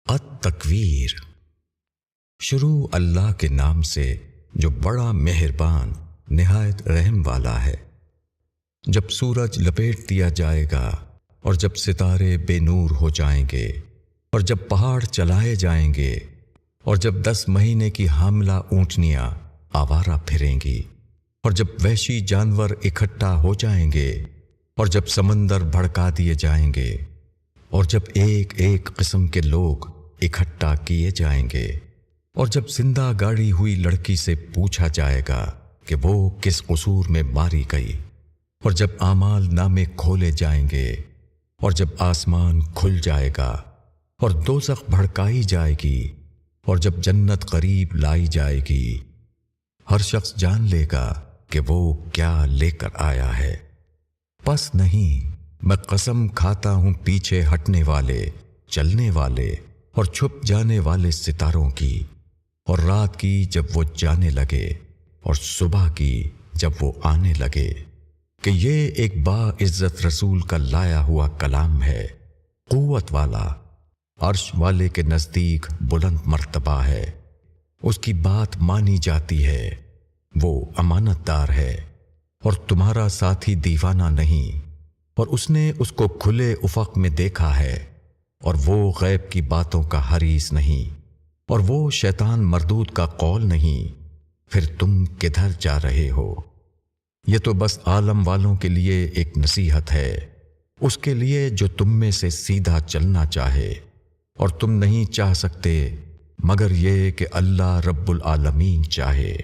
التکویر۔ شروع اللہ کے نام سے جو بڑا مہربان نہایت رحم والا ہے۔ جب سورج لپیٹ دیا جائے گا اور جب ستارے بے نور ہو جائیں گے اور جب پہاڑ چلائے جائیں گے اور جب 10 مہینے کی حاملہ اونٹنیاں آوارہ پھریں گی اور جب وحشی جانور اکٹھا ہو جائیں گے اور جب سمندر بھڑکا دیے جائیں گے اور جب ایک ایک قسم کے لوگ اکٹھا کیے جائیں گے اور جب زندہ گاڑی ہوئی لڑکی سے پوچھا جائے گا کہ وہ کس قصور میں ماری گئی اور جب اعمال نامے کھولے جائیں گے اور جب آسمان کھل جائے گا اور دوزخ بھڑکائی جائے گی اور جب جنت قریب لائی جائے گی، ہر شخص جان لے گا کہ وہ کیا لے کر آیا ہے۔ پس نہیں، میں قسم کھاتا ہوں پیچھے ہٹنے والے، چلنے والے اور چھپ جانے والے ستاروں کی، اور رات کی جب وہ جانے لگے اور صبح کی جب وہ آنے لگے، کہ یہ ایک باعزت رسول کا لایا ہوا کلام ہے، قوت والا، عرش والے کے نزدیک بلند مرتبہ ہے، اس کی بات مانی جاتی ہے، وہ امانت دار ہے اور تمہارا ساتھی دیوانہ نہیں، اور اس نے اس کو کھلے افق میں دیکھا ہے، اور وہ غیب کی باتوں کا حریص نہیں، اور وہ شیطان مردود کا قول نہیں، پھر تم کدھر جا رہے ہو؟ یہ تو بس عالم والوں کے لیے ایک نصیحت ہے، اس کے لیے جو تم میں سے سیدھا چلنا چاہے، اور تم نہیں چاہ سکتے مگر یہ کہ اللہ رب العالمین چاہے۔